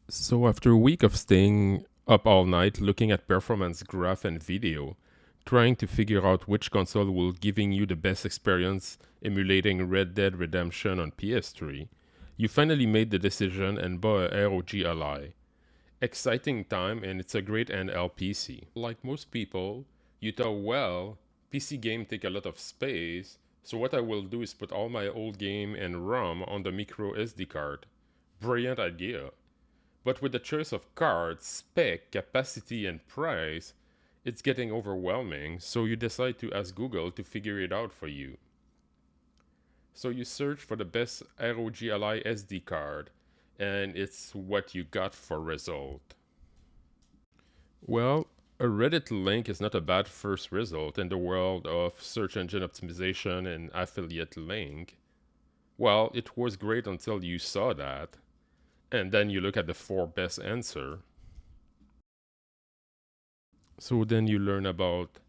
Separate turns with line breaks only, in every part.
So after a week of staying up all night looking at performance graph and video, trying to figure out which console will giving you the best experience emulating Red Dead Redemption on PS3, you finally made the decision and bought a ROG Ally. Exciting time, and it's a great NL PC. Like most people, you thought, well, PC game take a lot of space, so what I will do is put all my old game and ROM on the micro SD card. Brilliant idea. But with the choice of cards, spec, capacity, and price, it's getting overwhelming, so you decide to ask Google to figure it out for you. So you search for the best ROG Ally SD card, and it's what you got for result. Well, a Reddit link is not a bad first result in the world of search engine optimization and affiliate link. Well, it was great until you saw that, and then you look at the four best answer. So then you learn about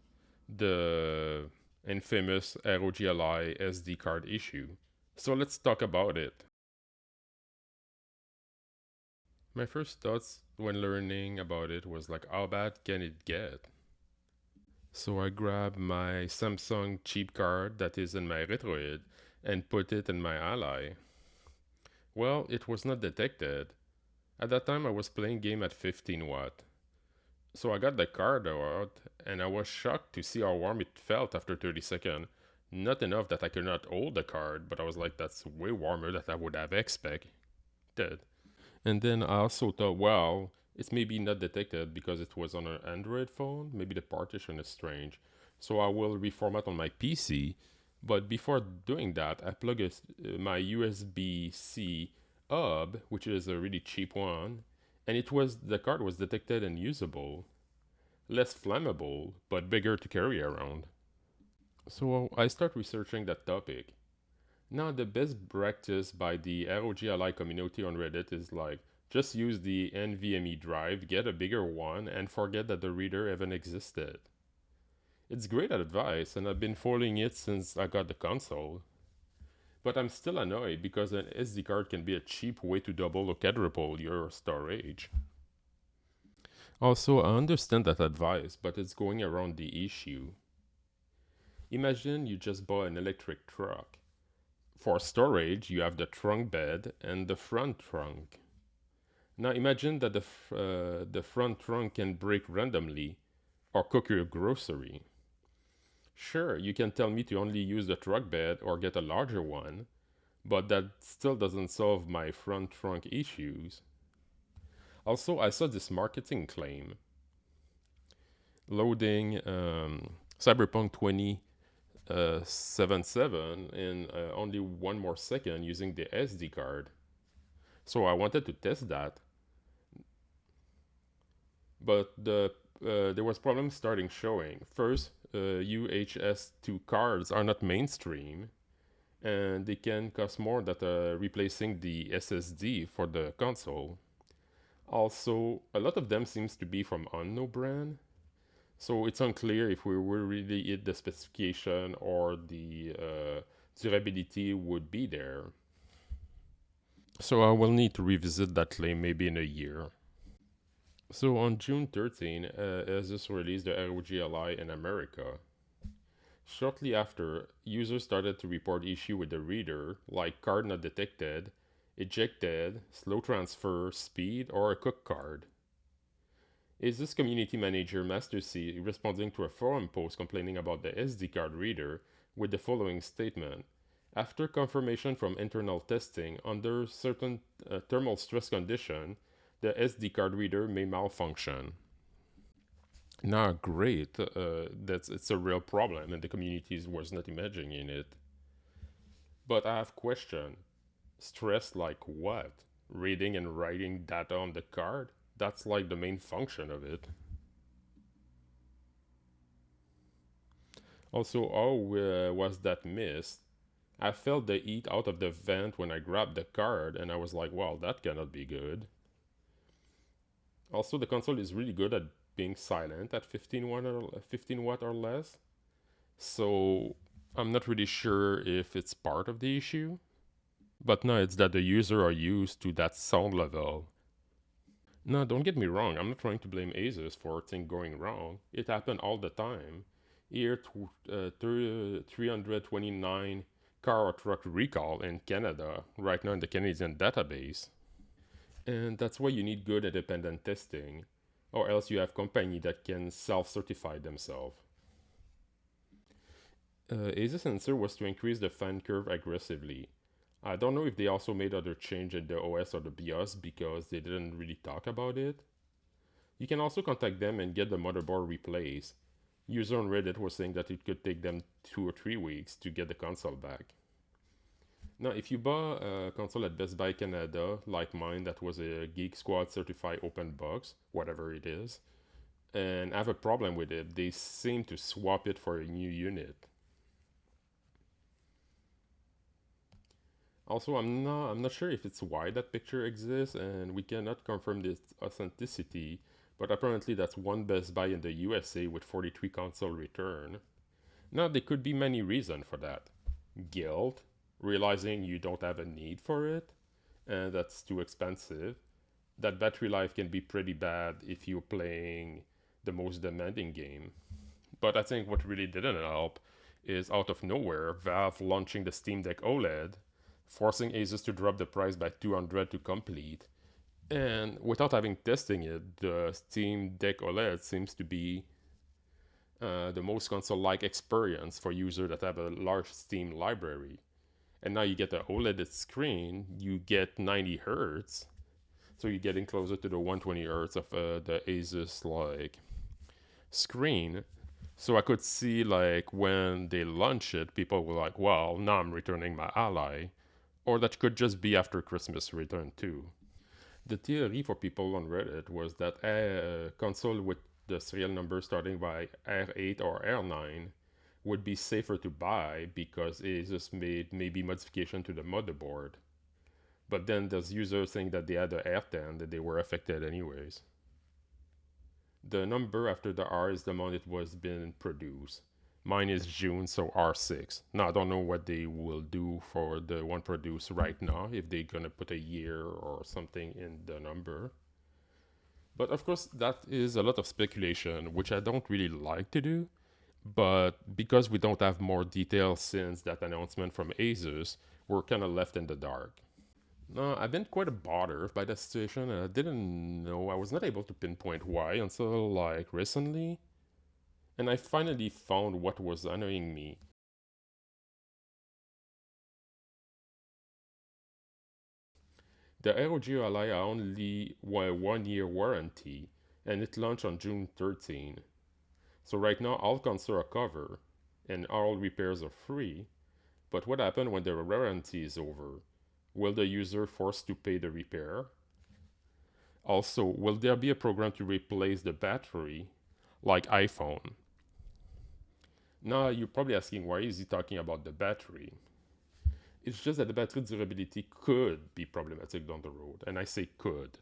the infamous ROG Ally SD card issue. So let's talk about it. My first thoughts when learning about it was like, how bad can it get? So I grabbed my Samsung cheap card that is in my Retroid and put it in my Ally. Well, it was not detected. At that time I was playing game at 15 watt. So I got the card out and I was shocked to see how warm it felt after 30 seconds. Not enough that I could not hold the card, but I was like, that's way warmer than I would have expected. And then I also thought, well, it's maybe not detected because it was on an Android phone. Maybe the partition is strange. So I will reformat on my PC. But before doing that, I plug my USB-C hub, which is a really cheap one, and the card was detected and usable, less flammable, but bigger to carry around. So I start researching that topic. Now the best practice by the ROG Ally community on Reddit is like, just use the NVMe drive, get a bigger one, and forget that the reader even existed. It's great advice, and I've been following it since I got the console. But I'm still annoyed because an SD card can be a cheap way to double or quadruple your storage. Also, I understand that advice, but it's going around the issue. Imagine you just bought an electric truck. For storage, you have the trunk bed and the front trunk. Now imagine that the front trunk can break randomly or cook your grocery. Sure, you can tell me to only use the truck bed or get a larger one, but that still doesn't solve my front trunk issues. Also, I saw this marketing claim loading Cyberpunk 2077 in only one more second using the SD card. So I wanted to test that, but there was problems starting showing. First, UHS2 cards are not mainstream, and they can cost more than replacing the SSD for the console. Also, a lot of them seems to be from unknown brand, so it's unclear if we will really hit the specification or the durability would be there. So I will need to revisit that claim maybe in a year. So on June 13, Asus released the ROG Ally in America. Shortly after, users started to report issue with the reader, like card not detected, ejected, slow transfer, speed, or a cook card. Asus community manager Master C responding to a forum post complaining about the SD card reader with the following statement. After confirmation from internal testing, under certain thermal stress condition, the SD card reader may malfunction. Nah, great. It's a real problem, and the community was not imagining it. But I have question. Stress like what? Reading and writing data on the card? That's like the main function of it. Also, how was that missed? I felt the heat out of the vent when I grabbed the card, and I was like, wow, that cannot be good. Also, the console is really good at being silent at 15 watt or less. So I'm not really sure if it's part of the issue. But no, it's that the user are used to that sound level. No, don't get me wrong. I'm not trying to blame Asus for things going wrong. It happened all the time. Here, 329 car or truck recall in Canada, right now in the Canadian database. And that's why you need good independent testing, or else you have company that can self-certify themselves. Asus answer was to increase the fan curve aggressively. I don't know if they also made other change in the OS or the BIOS because they didn't really talk about it. You can also contact them and get the motherboard replaced. User on Reddit was saying that it could take them 2 or 3 weeks to get the console back. Now, if you buy a console at Best Buy Canada, like mine, that was a Geek Squad certified open box, whatever it is, and have a problem with it, they seem to swap it for a new unit. Also, I'm not sure if it's why that picture exists, and we cannot confirm its authenticity, but apparently that's one Best Buy in the USA with 43 console return. Now, there could be many reasons for that. Guilt, realizing you don't have a need for it, and that's too expensive. That battery life can be pretty bad if you're playing the most demanding game. But I think what really didn't help is out of nowhere, Valve launching the Steam Deck OLED, forcing Asus to drop the price by 200 to complete. And without having testing it, the Steam Deck OLED seems to be the most console-like experience for users that have a large Steam library. And now you get the OLED screen, you get 90 hertz, so you're getting closer to the 120 hertz of the Asus like screen. So I could see like when they launch it, people were like, "Well, now I'm returning my Ally," or that could just be after Christmas return too. The theory for people on Reddit was that a console with the serial number starting by R8 or R9 would be safer to buy because Asus made maybe modification to the motherboard. But then there's users saying that they had a R10 that they were affected anyways. The number after the R is the month it was been produced. Mine is June, so R6. Now I don't know what they will do for the one produced right now, if they're gonna put a year or something in the number. But of course, that is a lot of speculation, which I don't really like to do. But because we don't have more details since that announcement from Asus, we're kind of left in the dark. No, I've been quite bothered by the situation, and I didn't know. I was not able to pinpoint why until like recently, and I finally found what was annoying me. The ROG Ally only 1 year warranty, and it launched on June 13. So right now all consoles are covered, and all repairs are free. But what happens when the warranty is over? Will the user forced to pay the repair? Also, will there be a program to replace the battery, like iPhone? Now you're probably asking why is he talking about the battery? It's just that the battery durability could be problematic down the road, and I say could.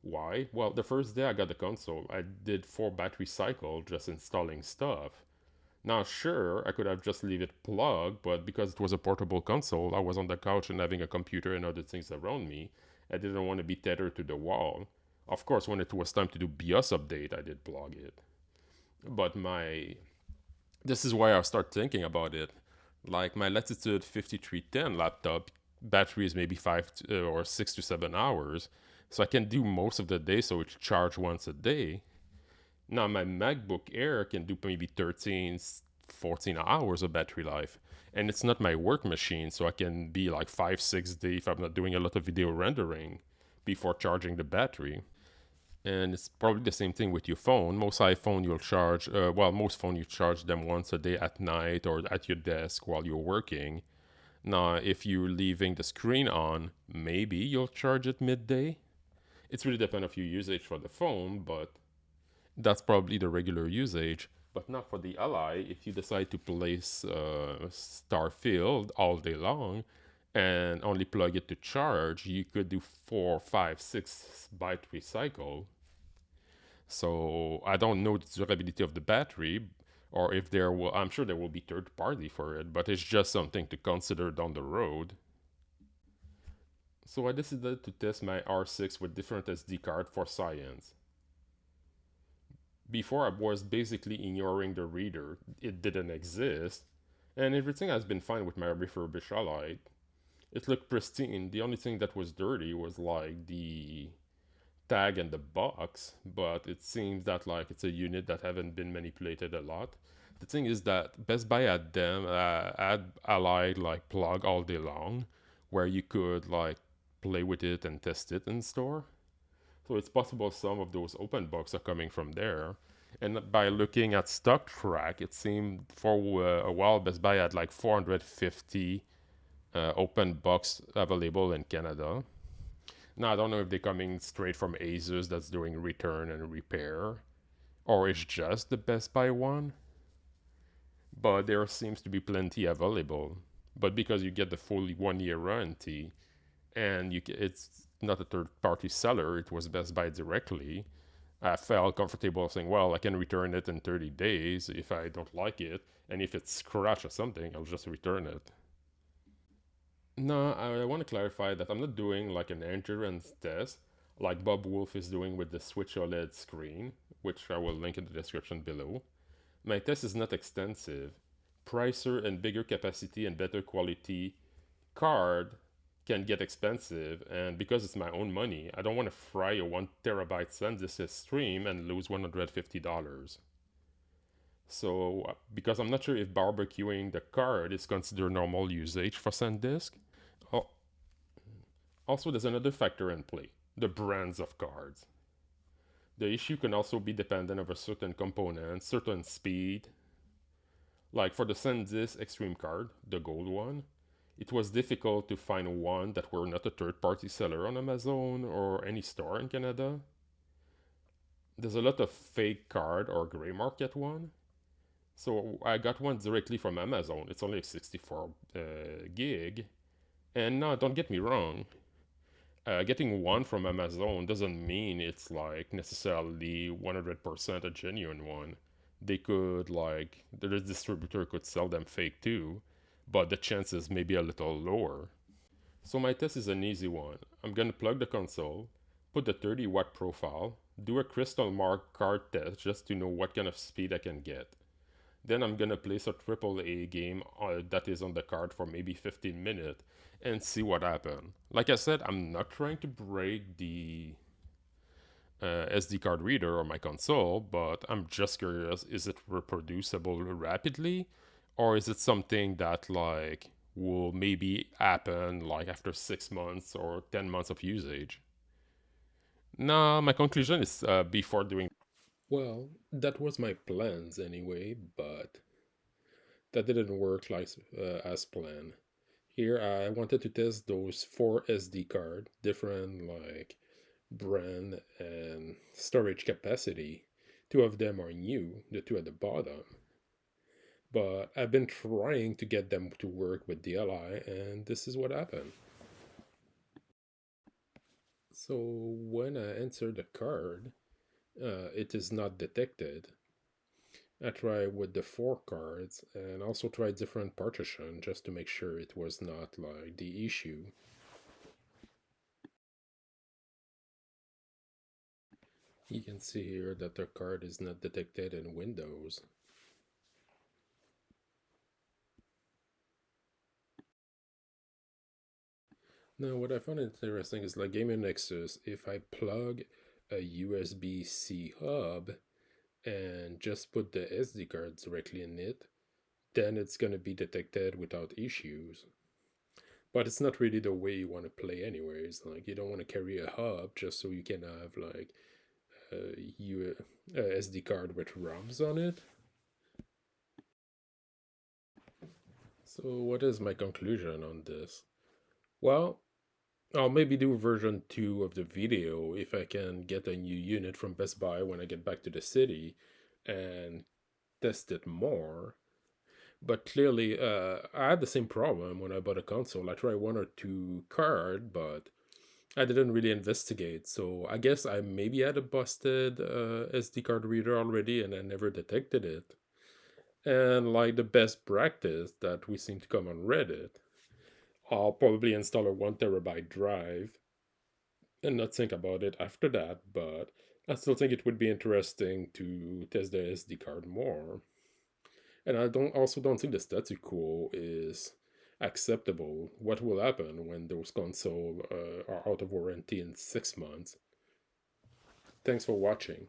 Why? Well, the first day I got the console, I did 4 battery cycles just installing stuff. Now, sure, I could have just leave it plugged, but because it was a portable console, I was on the couch and having a computer and other things around me. I didn't want to be tethered to the wall. Of course, when it was time to do BIOS update, I did plug it. But this is why I start thinking about it. Like my Latitude 5310 laptop battery is maybe 5 or 6 to 7 hours, so I can do most of the day. So it's charged once a day. Now my MacBook Air can do maybe 13, 14 hours of battery life. And it's not my work machine, so I can be like 5, 6 days if I'm not doing a lot of video rendering before charging the battery. And it's probably the same thing with your phone. Most iPhone you'll charge, most phone you charge them once a day at night or at your desk while you're working. Now, if you're leaving the screen on, maybe you'll charge it midday. It's really depend of your usage for the phone, but that's probably the regular usage. But not for the Ally. If you decide to place Starfield all day long and only plug it to charge, you could do 4, 5, 6 battery cycle. So I don't know the durability of the battery, or if there will. I'm sure there will be third party for it, but it's just something to consider down the road. So I decided to test my R6 with different SD card for science. Before I was basically ignoring the reader, it didn't exist, and everything has been fine with my refurbished Allied. It looked pristine. The only thing that was dirty was like the tag and the box, but it seems that like it's a unit that haven't been manipulated a lot. The thing is that Best Buy had Allied like plug all day long, where you could like play with it and test it in store. So it's possible some of those open box are coming from there. And by looking at stock track, it seemed for a while Best Buy had like 450 open box available in Canada. Now I don't know if they're coming straight from Asus that's doing return and repair, or it's just the Best Buy one. But there seems to be plenty available. But because you get the full 1 year warranty, and it's not a third party seller, it was Best Buy directly. I felt comfortable saying, well, I can return it in 30 days if I don't like it, and if it's scratched or something, I'll just return it. No, I want to clarify that I'm not doing like an endurance test like Bob Wolf is doing with the Switch OLED screen, which I will link in the description below. My test is not extensive. Pricer and bigger capacity and better quality card can get expensive, and because it's my own money, I don't want to fry a 1 terabyte SanDisk stream and lose $150. So, because I'm not sure if barbecuing the card is considered normal usage for SanDisk. Oh, also, there's another factor in play: the brands of cards. The issue can also be dependent of a certain component, certain speed. Like for the SanDisk Extreme card, the gold one, it was difficult to find one that were not a third-party seller on Amazon or any store in Canada. There's a lot of fake card or gray market one. So I got one directly from Amazon. It's only 64 gig. And no, don't get me wrong. Getting one from Amazon doesn't mean it's like necessarily 100% a genuine one. They could like the distributor could sell them fake too, but the chances may be a little lower. So my test is an easy one. I'm gonna plug the console, put the 30-watt profile, do a crystal mark card test just to know what kind of speed I can get. Then I'm gonna place a AAA game that is on the card for maybe 15 minutes and see what happens. Like I said, I'm not trying to break the SD card reader or my console, but I'm just curious, is it reproducible rapidly? Or is it something that like will maybe happen like after 6 months or 10 months of usage? No, my conclusion is before doing. Well, that was my plans anyway, but that didn't work like as planned. Here I wanted to test those four SD card, different like brand and storage capacity. Two of them are new, the two at the bottom. But I've been trying to get them to work with DLI, and this is what happened. So when I enter the card, it is not detected. I tried with the four cards and also tried different partition just to make sure it was not like the issue. You can see here that the card is not detected in Windows. Now, what I found interesting is like Gaming Nexus, if I plug a USB-C hub and just put the SD card directly in it, then it's going to be detected without issues. But it's not really the way you want to play anyways. Like you don't want to carry a hub just so you can have like a SD card with ROMs on it. So what is my conclusion on this? Well, I'll maybe do version 2 of the video if I can get a new unit from Best Buy when I get back to the city and test it more. But clearly, I had the same problem when I bought a console. I tried one or two card, but I didn't really investigate. So I guess I maybe had a busted SD card reader already and I never detected it. And like the best practice that we seem to come on Reddit, I'll probably install a 1 terabyte drive and not think about it after that, but I still think it would be interesting to test the SD card more. And I don't think the status quo is acceptable. What will happen when those consoles are out of warranty in 6 months? Thanks for watching.